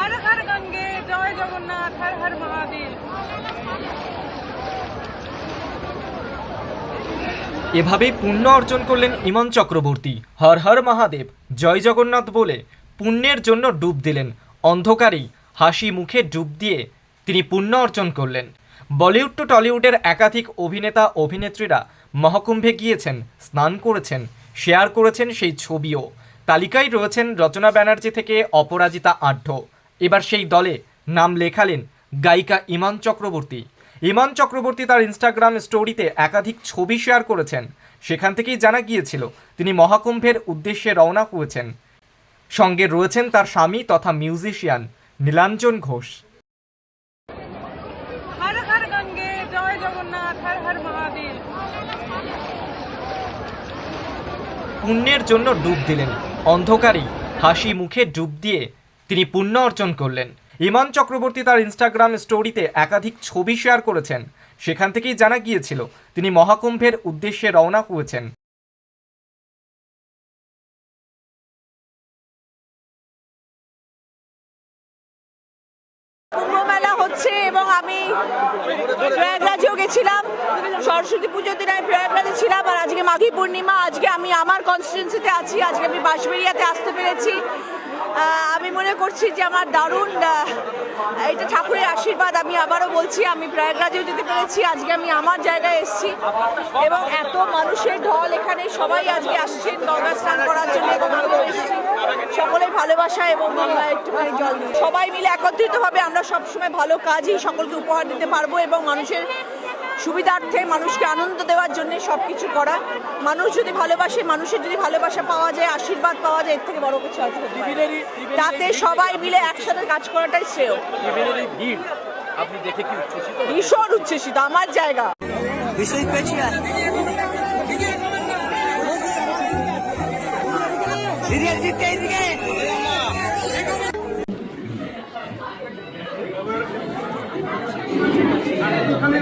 হর হর গঙ্গে, জয় জগন্নাথ, হর হর মহাদেব। এভাবেই পুণ্য অর্জন করলেন ইমন চক্রবর্তী। হর হর মহাদেব, জয় জগন্নাথ বলে পুণ্যের জন্য ডুব দিলেন। অন্ধকারেই হাসি মুখে ডুব দিয়ে তিনি পুণ্য অর্জন করলেন। বলিউড টু টলিউডের একাধিক অভিনেতা অভিনেত্রীরা মহাকুম্ভে গিয়েছেন, স্নান করেছেন, শেয়ার করেছেন সেই ছবিও। তালিকায় রয়েছেন রচনা ব্যানার্জি থেকে অপরাজিতা আঢ্য। এবার সেই দলে নাম লেখালেন গায়িকা ইমন চক্রবর্তী। ইমন চক্রবর্তী তার ইনস্টাগ্রাম স্টোরিতে একাধিক ছবি শেয়ার করেছেন। সেখান থেকেই জানা গিয়েছিল তিনি মহাকুম্ভের উদ্দেশ্যে রওনা হয়েছেন। সঙ্গে রয়েছেন তার স্বামী তথা মিউজিশিয়ান নীলাঞ্জন ঘোষ। হর হর গঙ্গে, জয় জগন্নাথ, হর হর মহাদেব। পুণ্যের জন্য ডুব দিলেন। অন্ধকারেই হাসি মুখে ডুব দিয়ে তিনি পুণ্য অর্জন করলেন। ইমন চক্রবর্তী তার ইনস্টাগ্রাম স্টোরিতে একাধিক ছবি শেয়ার করেছেন। সেখান থেকেই জানা গিয়েছিল তিনি মহাকুম্ভের উদ্দেশ্যে রওনা হয়েছেন। কুম্ভ মেলা হচ্ছে এবং আমি প্রয়াগরাজেও গেছিলাম। সরস্বতী পুজোর দিন আমি প্রয়াগরাজে ছিলাম, আর আজকে মাঘী পূর্ণিমা। আজকে আমি আমার কনস্টিটুয়েন্সিতে আছি। আজকে আমি বাঁশবেড়িয়াতে আসতে পেরেছি। আমি মনে করছি যে আমার দারুণ এটা ঠাকুরের আশীর্বাদ। আমি আবারও বলছি, আমি প্রয়াগরাজেও যেতে পেরেছি। আজকে আমি আমার জায়গায় এসেছি এবং এত মানুষের ঢল এখানে, সবাই আজকে আসছেন গঙ্গা স্নান করার জন্য এবং আমিও এসেছি। সকলের ভালোবাসা এবং একটুখানি জল নিয়ে সবাই মিলে একত্রিতভাবে আমরা সবসময় ভালো কাজই সকলকে উপহার দিতে পারবো এবং মানুষের সুবিধার্থে, মানুষকে আনন্দ দেওয়ার জন্য সব কিছু করা। মানুষ যদি ভালোবাসে, মানুষের যদি ভালোবাসা পাওয়া যায়, আশীর্বাদ পাওয়া যায়, এর থেকে বড় কিছু আছে তাতে সবাই মিলে একসাথে কাজ করাটাই শ্রেয়। ভীষণ উচ্ছ্বসিত, আমার জায়গা ওখানে